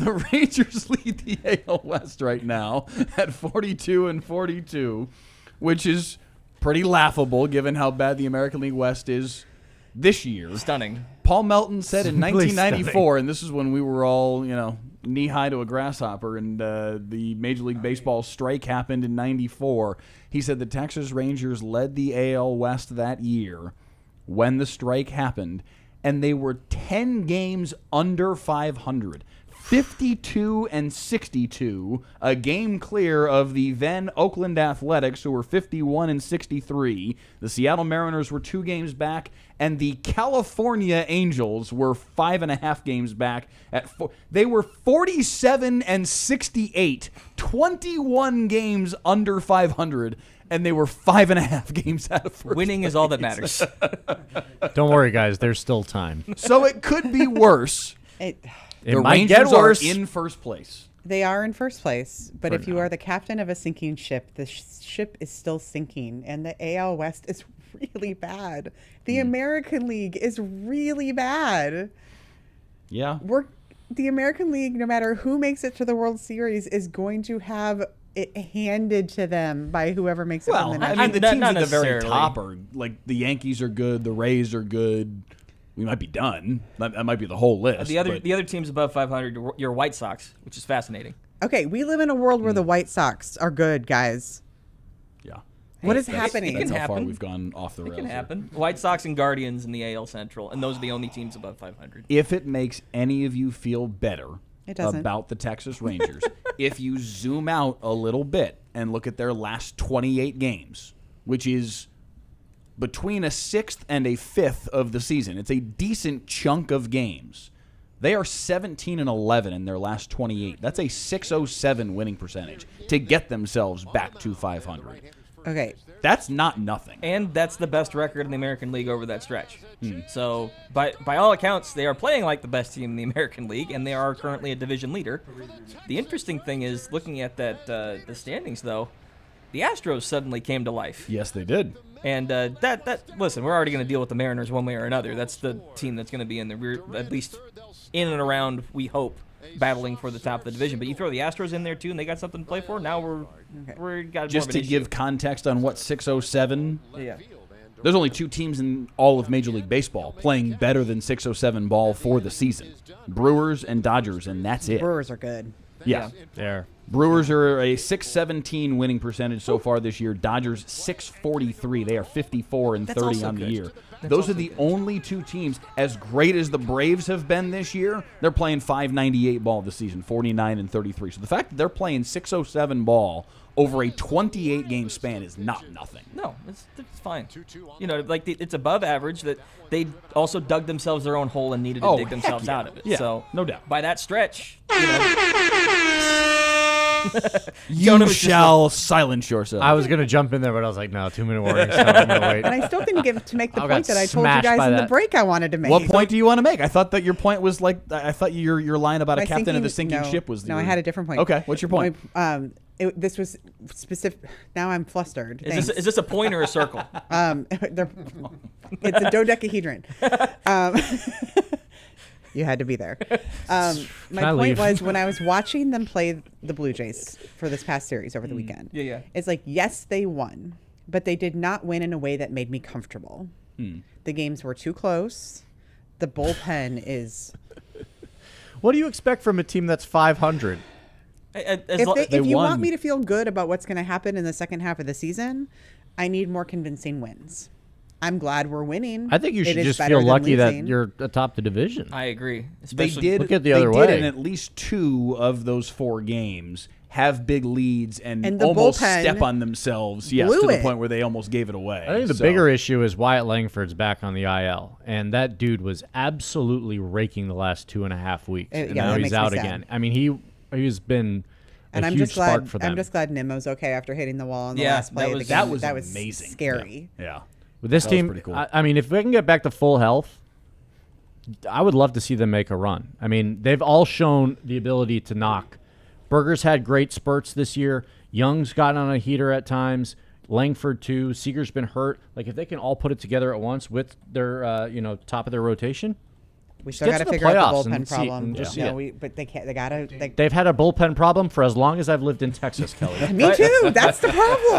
The Rangers lead the AL West right now at 42-42, which is pretty laughable given how bad the American League West is this year. Stunning. Paul Melton said in Simply 1994, and this is when we were all, knee-high to a grasshopper, and the Major League Baseball strike happened in 94. He said the Texas Rangers led the AL West that year when the strike happened, and they were 10 games under 500. 52-62, a game clear of the then Oakland Athletics, who were 51-63. The Seattle Mariners were 2 games back, and the California Angels were 5.5 games back. They were 47-68, 21 games under 500, and they were 5.5 games out of first Winning place. is all that matters. Don't worry, guys. There's still time. So it could be worse. It The might Rangers get worse. are in first place. They are in first place, but For if you now. are the captain of a sinking ship, the ship is still sinking, and the AL West is really bad. The American League is really bad. Yeah. The American League, no matter who makes it to the World Series, is going to have it handed to them by whoever makes it. Well, from the I National mean, the Not- teams not at the very necessarily. top are, like, the Yankees are good, the Rays are good. We might be done. That might be the whole list. The but- other teams above 500, your White Sox, which is fascinating. Okay, we live in a world where the White Sox are good, guys. Yeah. What is It happening? can That's how far happen. we've gone off the It rails. can here. happen. White Sox and Guardians in the AL Central, and those are the only teams above 500. If it makes any of you feel better It doesn't. about the Texas Rangers, if you zoom out a little bit and look at their last 28 games, which is between a sixth and a fifth of the season, it's a decent chunk of games. They are 17-11 in their last 28. That's a 607 winning percentage to get themselves back to 500. Okay, That's not nothing. And that's the best record in the American League over that stretch. So, by all accounts, they are playing like the best team in the American League, and they are currently a division leader. The interesting thing is, looking at that the standings, though, the Astros suddenly came to life. Yes, they did. And listen, we're already going to deal with the Mariners one way or another. That's the team that's going to be in the rear, at least in and around, we hope, battling for the top of the division. But you throw the Astros in there too, and they got something to play for. Now we're got Just more to of an give issue. context on what 607, Yeah. there's only 2 teams in all of Major League Baseball playing better than 607 ball for the season. Brewers and Dodgers, and that's it. Brewers are good. Yeah. There. Brewers are a 617 winning percentage so far this year. Dodgers 643. They are 54 and That's 30 also on the good. year. Those are the only 2 teams, as great as the Braves have been this year, they're playing 598 ball this season, 49 and 33. So the fact that they're playing 607 ball over a 28-game span is not nothing. No, it's fine. You know, like it's above average that they also dug themselves their own hole and needed to Oh, dig heck themselves yeah. out of it. Yeah, So no doubt. by that stretch, you know, You Jonah was just shall silence yourself. I was going to jump in there, but I was like, no, 2-minute warning. So I'm going to wait. And I still didn't get to make the I got point that I told you smashed guys by in the that. break I wanted to make. What point do you want to make? I thought that your point was like, I thought your line about a My captain of the sinking no, ship was the No, I had a different point. Okay, what's your point? This was specific. Now I'm flustered. is this a point or a circle? It's a dodecahedron. You had to be there. My Can I point leave? was when I was watching them play the Blue Jays for this past series over the weekend. Yeah. It's like, yes, they won, but they did not win in a way that made me comfortable. The games were too close. The bullpen is. What do you expect from a team that's 500? If you won. want me to feel good about what's going to happen in the second half of the season, I need more convincing wins. I'm glad we're winning. I think you It should is just better feel than lucky that losing. you're atop the division. I agree. They Especially did. Look at the they other did way. in at least 2 of those 4 games have big leads and And the almost bullpen step on themselves. Yes, blew to the it. point where they almost gave it away. I think the So, bigger issue is Wyatt Langford's back on the IL, and that dude was absolutely raking the last 2.5 weeks, Yeah, and that now he's makes me out sad. again. I mean, he's been a And I'm huge just spark glad. for them. I'm just glad Nemo's okay after hitting the wall on the Yeah, last play. that of the was- game. that was that was amazing. Scary. Yeah. With this That was team, pretty cool. I mean, if they can get back to full health, I would love to see them make a run. I mean, they've all shown the ability to knock. Berger's had great spurts this year. Young's gotten on a heater at times. Langford too. Seager's been hurt. Like if they can all put it together at once with their top of their rotation, We still got get to to the figure out playoffs the and bullpen see- problem. and just see No, it. but they can't. They gotta. They've had a bullpen problem for as long as I've lived in Texas, Kelly. Me too. That's the problem.